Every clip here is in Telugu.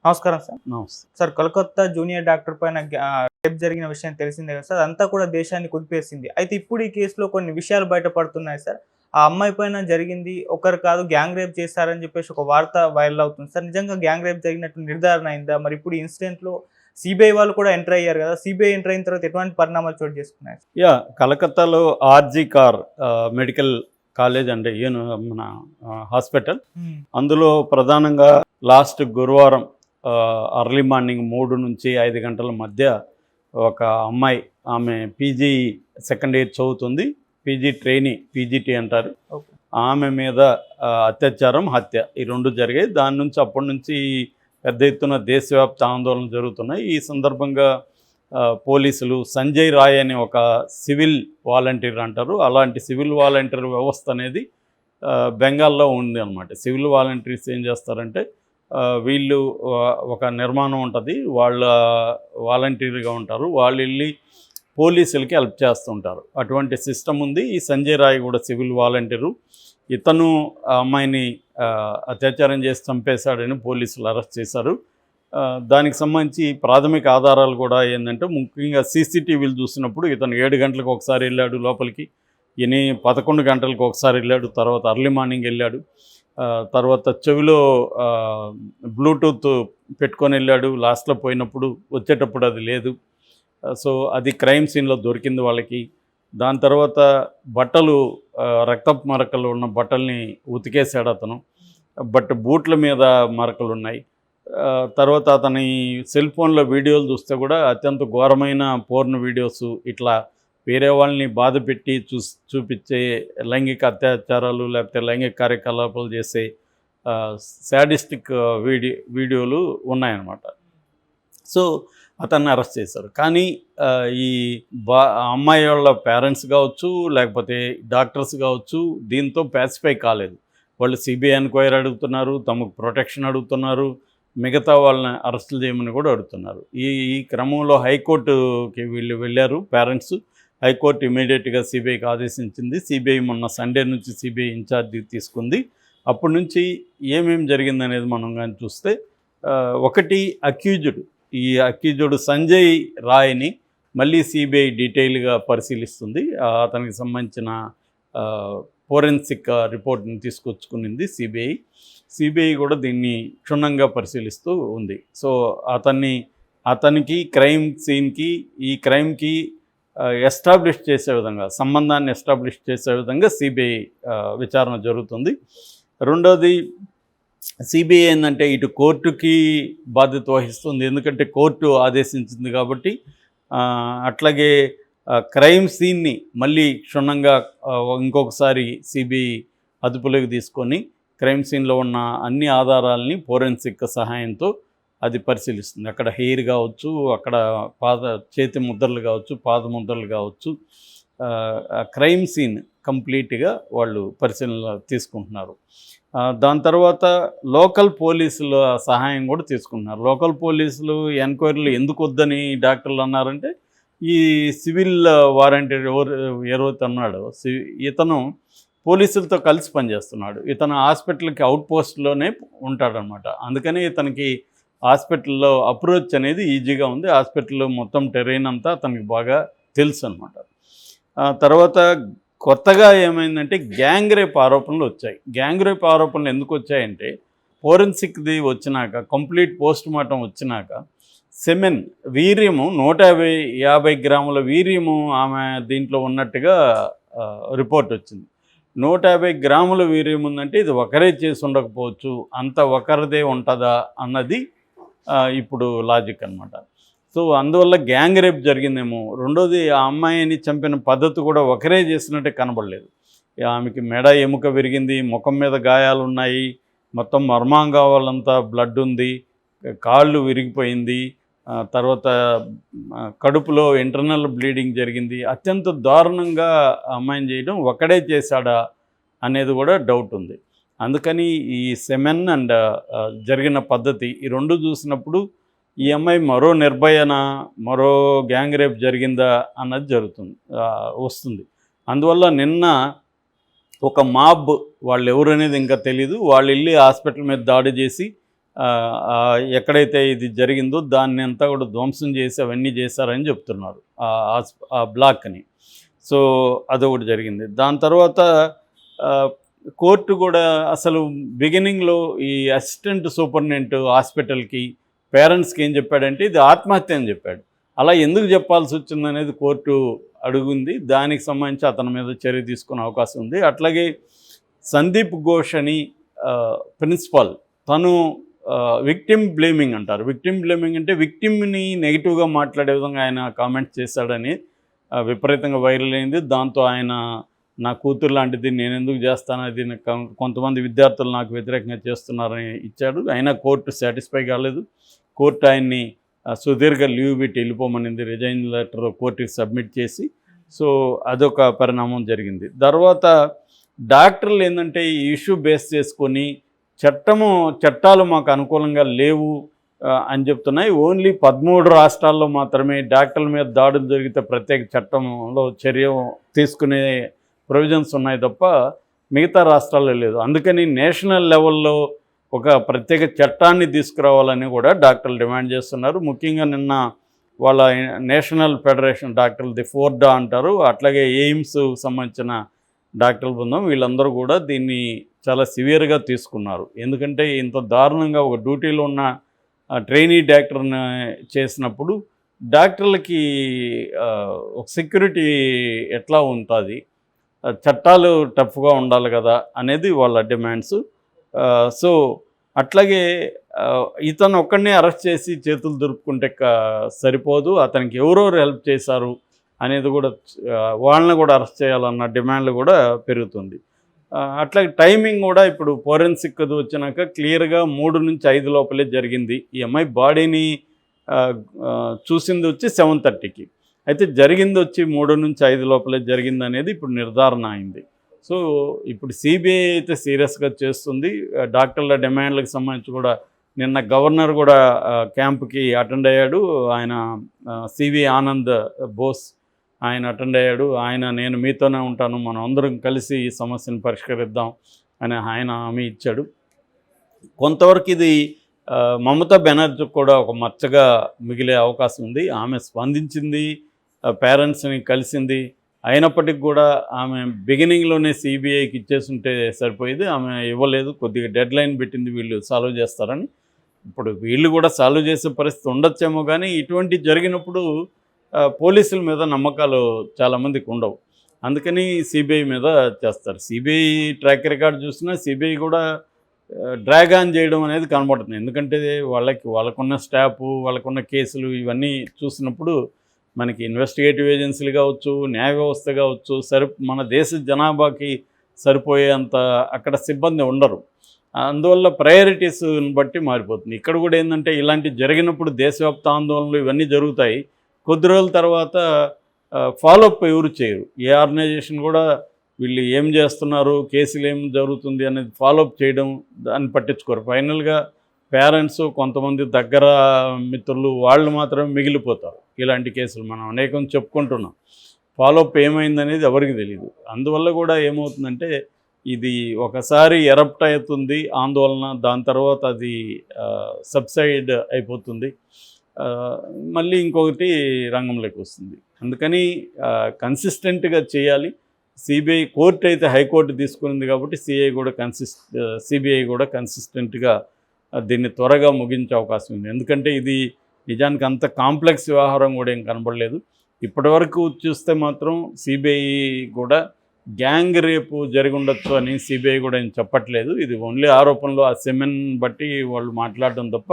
నమస్కారం సార్. నమస్తే. సార్ కోల్‌కత్తా జూనియర్ డాక్టర్ పైన రేప్ జరిగిన విషయం తెలిసిందే కదా సార్. అదంతా కూడా దేశాన్ని కుదిపేసింది. అయితే ఇప్పుడు ఈ కేసులో కొన్ని విషయాలు బయటపడుతున్నాయి సార్. ఆ అమ్మాయి పైన జరిగింది ఒకరు కాదు, గ్యాంగ్ రేప్ చేశారని చెప్పేసి ఒక వార్త వైరల్ అవుతుంది సార్. నిజంగా గ్యాంగ్ రేప్ జరిగినట్టు నిర్ధారణ అయిందా? మరి ఇప్పుడు ఈ ఇన్సిడెంట్‌లో సీబీఐ వాళ్ళు కూడా ఎంటర్ అయ్యారు కదా! సీబీఐ ఎంటర్ అయిన తర్వాత ఎటువంటి పరిణామాలు చోటు చేసుకున్నాయి? కలకత్తాలో ఆర్‌జీ కార్ మెడికల్ కాలేజ్ అంటే మన హాస్పిటల్. హ్మ్. అందులో ప్రధానంగా లాస్ట్ గురువారం అర్లీ మార్నింగ్ 3-5 గంటల మధ్య ఒక అమ్మాయి, ఆమె పీజీ సెకండ్ ఇయర్ చదువుతుంది. పీజీ ట్రైనీ, పీజీటీ అంటారు. ఓకే. ఆమె మీద అత్యాచారం, హత్య ఈ 2 జరిగాయి. దాని నుంచి అప్పటి నుంచి పెద్ద ఎత్తున దేశవ్యాప్త ఆందోళనలు జరుగుతున్నాయి. ఈ సందర్భంగా పోలీసులు సంజయ్ రాయ్ అనే ఒక సివిల్ వాలంటీర్ అంటారు, అలాంటి సివిల్ వాలంటీర్ వ్యవస్థ అనేది బెంగాల్లో ఉంది అన్నమాట. సివిల్ వాలంటీర్స్ ఏం చేస్తారంటే వీళ్ళు ఒక నిర్మాణం ఉంటుంది, వాళ్ళ వాలంటీర్గా ఉంటారు, వాళ్ళు వెళ్ళి పోలీసులకి హెల్ప్ చేస్తుంటారు. అటువంటి సిస్టమ్ ఉంది. ఈ సంజయ్ రాయ్ కూడా సివిల్ వాలంటీరు. ఇతను ఆ అమ్మాయిని అత్యాచారం చేసి చంపేశాడని పోలీసులు అరెస్ట్ చేశారు. దానికి సంబంధించి ప్రాథమిక ఆధారాలు కూడా ఏంటంటే, ముఖ్యంగా సీసీటీవీలు చూసినప్పుడు ఇతను 7 గంటలకు ఒకసారి వెళ్ళాడు లోపలికి, 11 గంటలకు ఒకసారి వెళ్ళాడు, తర్వాత అర్లీ మార్నింగ్ వెళ్ళాడు, తర్వాత చెవిలో బ్లూటూత్ పెట్టుకొని వెళ్ళాడు, లాస్ట్లో పోయినప్పుడు వచ్చేటప్పుడు అది లేదు. సో అది క్రైమ్ సీన్లో దొరికింది వాళ్ళకి. దాని తర్వాత బట్టలు, రక్తపు మరకలు ఉన్న బట్టల్ని ఉతికేశాడు అతను, బట్ బూట్ల మీద మరకలు ఉన్నాయి. తర్వాత అతని సెల్ ఫోన్లో వీడియోలు చూస్తే కూడా అత్యంత ఘోరమైన పోర్న్ వీడియోస్, ఇట్లా వేరే వాళ్ళని బాధ పెట్టి చూపించే లైంగిక అత్యాచారాలు లేకపోతే లైంగిక కార్యకలాపాలు చేసే శాడిస్టిక్ వీడియోలు ఉన్నాయన్నమాట. సో అతన్ని అరెస్ట్ చేశారు. కానీ ఈ అమ్మాయి వాళ్ళ పేరెంట్స్ కావచ్చు, లేకపోతే డాక్టర్స్ కావచ్చు, దీంతో ప్యాసిఫై కాలేదు. వాళ్ళు సిబిఐ ఎంక్వైరీ అడుగుతున్నారు, తమకు ప్రొటెక్షన్ అడుగుతున్నారు, మిగతా వాళ్ళని అరెస్టులు చేయమని కూడా అడుగుతున్నారు. ఈ క్రమంలో హైకోర్టుకి వీళ్ళు వెళ్ళారు పేరెంట్స్. హైకోర్టు ఇమీడియట్గా సిబిఐకి ఆదేశించింది. సిబిఐ మొన్న సండే నుంచి సిబిఐ ఇన్ఛార్జ్ తీసుకుంది. అప్పటి నుంచి ఏమేమి జరిగిందనేది మనం కానీ చూస్తే, ఒకటి ఈ అక్యూజ్డ్ సంజయ్ రాయ్ని మళ్ళీ సిబిఐ డీటెయిల్గా పరిశీలిస్తుంది. అతనికి సంబంధించిన ఫోరెన్సిక్ రిపోర్ట్ని తీసుకొచ్చుకునింది సిబిఐ కూడా దీన్ని క్షుణ్ణంగా పరిశీలిస్తూ ఉంది. సో అతనికి క్రైమ్ సీన్కి, ఈ క్రైమ్కి ఎస్టాబ్లిష్ చేసే విధంగా, సంబంధాన్ని ఎస్టాబ్లిష్ చేసే విధంగా సిబిఐ విచారణ జరుగుతుంది. రెండోది, సిబిఐ ఏంటంటే ఇటు కోర్టుకి బాధ్యత వహిస్తుంది, ఎందుకంటే కోర్టు ఆదేశించింది కాబట్టి. అట్లాగే క్రైమ్ సీన్ని మళ్ళీ క్షుణ్ణంగా ఇంకొకసారి సిబిఐ అదుపులోకి తీసుకొని క్రైమ్ సీన్లో ఉన్న అన్ని ఆధారాలని ఫోరెన్సిక్ సహాయంతో అది పరిశీలిస్తుంది. అక్కడ హెయిర్ కావచ్చు, అక్కడ చేతి ముద్రలు కావచ్చు, పాద ముద్రలు కావచ్చు, క్రైమ్ సీన్ కంప్లీట్గా వాళ్ళు పరిశీలన తీసుకుంటున్నారు. దాని తర్వాత లోకల్ పోలీసుల సహాయం కూడా తీసుకుంటున్నారు. లోకల్ పోలీసులు ఎంక్వైరీలు ఎందుకు వద్దని డాక్టర్లు అన్నారంటే, ఈ సివిల్ వారంటీర్ ఎవరైతే ఉన్నాడో ఇతను పోలీసులతో కలిసి పనిచేస్తున్నాడు. ఇతను హాస్పిటల్కి అవుట్ పోస్ట్లోనే ఉంటాడనమాట. అందుకని ఇతనికి హాస్పిటల్లో అప్రోచ్ అనేది ఈజీగా ఉంది. హాస్పిటల్లో మొత్తం టెరైన్ అంతా అతనికి బాగా తెలుసు అనమాట. తర్వాత కొత్తగా ఏమైందంటే గ్యాంగ్ రేప్ ఆరోపణలు వచ్చాయి. గ్యాంగ్ రేప్ ఆరోపణలు ఎందుకు వచ్చాయంటే, ఫోరెన్సిక్ది వచ్చినాక, కంప్లీట్ పోస్ట్ మార్టం వచ్చినాక సెమెన్ వీర్యము 150 గ్రాముల వీర్యము ఆమె దీంట్లో ఉన్నట్టుగా రిపోర్ట్ వచ్చింది. 150 గ్రాముల వీర్యం ఉందంటే ఇది ఒకరే చేసి ఉండకపోవచ్చు, అంత ఒకరిదే ఉంటుందా అన్నది ఇప్పుడు లాజిక్ అనమాట. సో అందువల్ల గ్యాంగ్ రేప్ జరిగిందేమో. రెండోది, ఆ అమ్మాయిని చంపిన పద్ధతి కూడా ఒకరే చేసినట్టే కనబడలేదు. ఆమెకి మెడ ఎముక విరిగింది, ముఖం మీద గాయాలు ఉన్నాయి, మొత్తం మర్మాంగాలంతా బ్లడ్ ఉంది, కాళ్ళు విరిగిపోయింది, తర్వాత కడుపులో ఇంటర్నల్ బ్లీడింగ్ జరిగింది. అత్యంత దారుణంగా అమ్మాయిని చేయడం ఒకడే చేశాడా అనేది కూడా డౌట్ ఉంది. అందుకని ఈ సెమెన్ అండ్ జరిగిన పద్ధతి, ఈ రెండు చూసినప్పుడు ఈ అమ్మాయి మరో నిర్భయనా, మరో గ్యాంగ్ రేప్ జరిగిందా అన్నది వస్తుంది. అందువల్ల నిన్న ఒక మాబ్, వాళ్ళు ఎవరు అనేది ఇంకా తెలీదు, వాళ్ళు వెళ్ళి హాస్పిటల్ మీద దాడి చేసి ఎక్కడైతే ఇది జరిగిందో దాన్ని అంతా కూడా ధ్వంసం చేసి అవన్నీ చేశారని చెప్తున్నారు ఆ బ్లాక్ని. సో అదొకటి జరిగింది. దాని తర్వాత కోర్టు కూడా అసలు బిగినింగ్లో ఈ అసిస్టెంట్ సూపరింటెండెంట్ హాస్పిటల్కి పేరెంట్స్కి ఏం చెప్పాడంటే ఇది ఆత్మహత్య అని చెప్పాడు. అలా ఎందుకు చెప్పాల్సి వచ్చిందనేది కోర్టు అడుగుంది. దానికి సంబంధించి అతని మీద చర్య తీసుకునే అవకాశం ఉంది. అట్లాగే సందీప్ ఘోష్ అని ప్రిన్సిపాల్, తను విక్టిమ్ బ్లేమింగ్ అంటారు. విక్టిమ్ బ్లేమింగ్ అంటే విక్టిమ్ని నెగిటివ్గా మాట్లాడే విధంగా ఆయన కామెంట్స్ చేశాడని విపరీతంగా వైరల్ అయింది. దాంతో ఆయన నా కూతురు లాంటిది నేను ఎందుకు చేస్తాను, అది కొంతమంది విద్యార్థులు నాకు వ్యతిరేకంగా చేస్తున్నారని ఇచ్చాడు. అయినా కోర్టు సాటిస్ఫై కాలేదు. కోర్టు ఆయన్ని సుదీర్ఘ లీవ్ పెట్టి వెళ్ళిపోమనింది. రిజైన్ లెటర్ కోర్టుకి సబ్మిట్ చేసి. సో అదొక పరిణామం జరిగింది. తర్వాత డాక్టర్లు ఏంటంటే ఈ ఇష్యూ బేస్ చేసుకొని చట్టాలు మాకు అనుకూలంగా లేవు అని చెప్తున్నాయి. ఓన్లీ 13 రాష్ట్రాల్లో మాత్రమే డాక్టర్ల మీద దాడులు జరిగితే ప్రత్యేక చట్టంలో చర్య తీసుకునే ప్రొవిజన్స్ ఉన్నాయి తప్ప మిగతా రాష్ట్రాల్లో లేదు. అందుకని నేషనల్ లెవెల్లో ఒక ప్రత్యేక చట్టాన్ని తీసుకురావాలని కూడా డాక్టర్లు డిమాండ్ చేస్తున్నారు. ముఖ్యంగా నిన్న వాళ్ళ నేషనల్ ఫెడరేషన్ డాక్టర్లది ఫోర్డా అంటారు, అట్లాగే ఎయిమ్స్ సంబంధించిన డాక్టర్ల బృందం, వీళ్ళందరూ కూడా దీన్ని చాలా సివియర్గా తీసుకున్నారు. ఎందుకంటే ఇంత దారుణంగా ఒక డ్యూటీలో ఉన్న ట్రైనీ డాక్టర్ని చేసినప్పుడు డాక్టర్లకి ఒక సెక్యూరిటీ ఎట్లా ఉంటుంది, చట్టాలు టఫ్గా ఉండాలి కదా అనేది వాళ్ళ డిమాండ్స్. సో అట్లాగే ఇతను ఒక్కడినే అరెస్ట్ చేసి చేతులు దురుపుకుంటే సరిపోదు, అతనికి ఎవరెవరు హెల్ప్ చేశారు అనేది కూడా వాళ్ళని కూడా అరెస్ట్ చేయాలన్న డిమాండ్లు కూడా పెరుగుతుంది. అట్లాగే టైమింగ్ కూడా ఇప్పుడు ఫోరెన్సిక్ వచ్చినాక క్లియర్గా 3 నుంచి 5 లోపలే జరిగింది. ఈ అమ్మాయి బాడీని చూసింది వచ్చి 7:30కి, అయితే జరిగింది వచ్చి 3 నుంచి 5 లోపలే జరిగింది అనేది ఇప్పుడు నిర్ధారణ అయింది. సో ఇప్పుడు సిబిఐ అయితే సీరియస్గా చేస్తుంది. డాక్టర్ల డిమాండ్లకు సంబంధించి కూడా నిన్న గవర్నర్ కూడా క్యాంప్కి అటెండ్ అయ్యాడు. ఆయన సివి ఆనంద్ బోస్ ఆయన అటెండ్ అయ్యాడు. నేను మీతోనే ఉంటాను, మనం అందరం కలిసి ఈ సమస్యను పరిష్కరిద్దాం అని ఆయన హామీ ఇచ్చాడు. కొంతవరకు ఇది మమతా బెనర్జీ కూడా ఒక మచ్చగా మిగిలే అవకాశం ఉంది. ఆమె స్పందించింది, పేరెంట్స్ని కలిసింది, అయినప్పటికీ కూడా ఆమె బిగినింగ్లోనే సిబిఐకి ఇచ్చేస్తుంటే సరిపోయేది. ఆమె ఇవ్వలేదు, కొద్దిగా డెడ్ లైన్ పెట్టింది వీళ్ళు సాల్వ్ చేస్తారని. ఇప్పుడు వీళ్ళు కూడా సాల్వ్ చేసే పరిస్థితి ఉండొచ్చేమో, కానీ ఇటువంటి జరిగినప్పుడు పోలీసుల మీద నమ్మకాలు చాలామందికి ఉండవు. అందుకని సిబిఐ మీద చేస్తారు. సిబిఐ ట్రాక్ రికార్డ్ చూసినా సిబిఐ కూడా డ్రాగ్ ఆన్ చేయడం అనేది కనబడుతుంది. ఎందుకంటే వాళ్ళకున్న స్టాఫ్, వాళ్ళకున్న కేసులు ఇవన్నీ చూసినప్పుడు మనకి ఇన్వెస్టిగేటివ్ ఏజెన్సీలు కావచ్చు, న్యాయ వ్యవస్థ కావచ్చు, మన దేశ జనాభాకి సరిపోయేంత అక్కడ సిబ్బంది ఉండరు. అందువల్ల ప్రయారిటీస్ని బట్టి మారిపోతుంది. ఇక్కడ కూడా ఏంటంటే ఇలాంటి జరిగినప్పుడు దేశవ్యాప్త ఆందోళనలు ఇవన్నీ జరుగుతాయి. కొద్ది రోజుల తర్వాత ఫాలోఅప్ ఎవరు చేయరు. ఏ ఆర్గనైజేషన్ కూడా వీళ్ళు ఏం చేస్తున్నారు, కేసులు ఏం జరుగుతుంది అనేది ఫాలోఅప్ చేయడం దాన్ని పట్టించుకోరు. ఫైనల్గా పేరెంట్స్, కొంతమంది దగ్గర మిత్రులు వాళ్ళు మాత్రమే మిగిలిపోతారు. ఇలాంటి కేసులు మనం అనేకం చెప్పుకుంటున్నాం. ఫాలోఅప్ ఏమైందనేది ఎవరికి తెలియదు. అందువల్ల కూడా ఏమవుతుందంటే ఇది ఒకసారి ఎరప్ట్ అవుతుంది ఆందోళన, దాని తర్వాత అది సబ్సైడ్ అయిపోతుంది, మళ్ళీ ఇంకొకటి రంగంలోకి వస్తుంది. అందుకని కన్సిస్టెంట్గా చేయాలి. సిబిఐ కోర్టు అయితే హైకోర్టు తీసుకునింది కాబట్టి సిబిఐ కూడా కన్సిస్టెంట్గా దీన్ని త్వరగా ముగించే అవకాశం ఉంది. ఎందుకంటే ఇది నిజానికి అంత కాంప్లెక్స్ వ్యవహారం కూడా ఏం కనబడలేదు. ఇప్పటివరకు చూస్తే మాత్రం సిబిఐ కూడా గ్యాంగ్ రేపు జరిగి ఉండొచ్చు అని సిబిఐ కూడా ఏం చెప్పట్లేదు. ఇది ఓన్లీ ఆరోపణలు, ఆ సెమెన్ బట్టి వాళ్ళు మాట్లాడడం తప్ప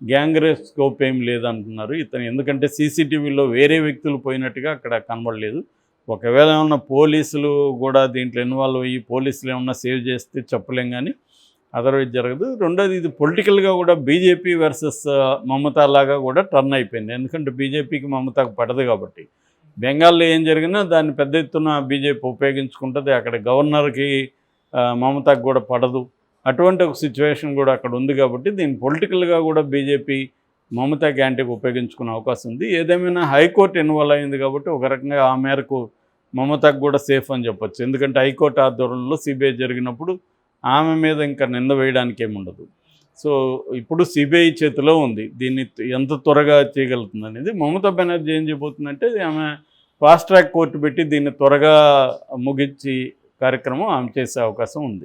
గ్యాంగ్ రేప్ స్కోప్ ఏం లేదంటున్నారు ఇతను. ఎందుకంటే సీసీటీవీలో వేరే వ్యక్తులు పోయినట్టుగా అక్కడ కనబడలేదు. ఒకవేళ ఏమన్నా పోలీసులు కూడా దీంట్లో ఇన్వాల్వ్ అయ్యి పోలీసులు ఏమన్నా సేవ్ చేస్తే చెప్పలేం, కానీ అదర్వైజ్ జరగదు. రెండోది, ఇది పొలిటికల్గా కూడా బీజేపీ వర్సెస్ మమతా లాగా కూడా టర్న్ అయిపోయింది. ఎందుకంటే బీజేపీకి మమతాకు పడదు కాబట్టి బెంగాల్లో ఏం జరిగినా దాన్ని పెద్ద ఎత్తున బీజేపీ ఉపయోగించుకుంటుంది. అక్కడ గవర్నర్కి మమతాకు కూడా పడదు. అటువంటి ఒక సిచ్యువేషన్ కూడా అక్కడ ఉంది కాబట్టి దీన్ని పొలిటికల్గా కూడా బీజేపీ మమతా యాంటీకి ఉపయోగించుకునే అవకాశం ఉంది. ఏదేమైనా హైకోర్టు ఇన్వాల్వ్ అయింది కాబట్టి ఒక రకంగా ఆ మేరకు మమతాకు కూడా సేఫ్ అని చెప్పొచ్చు. ఎందుకంటే హైకోర్టు ఆధ్వర్యంలో సిబిఐ జరిగినప్పుడు ఆమె మీద ఇంకా నింద వేయడానికి ఏముండదు. సో ఇప్పుడు సిబిఐ చేతిలో ఉంది. దీన్ని ఎంత త్వరగా చేయగలుగుతుంది అనేది. మమతా బెనర్జీ ఏం చేయబోతుందంటే ఆమె ఫాస్ట్ ట్రాక్ కోర్టు పెట్టి దీన్ని త్వరగా ముగించి కార్యక్రమం ఆమె చేసే అవకాశం ఉంది.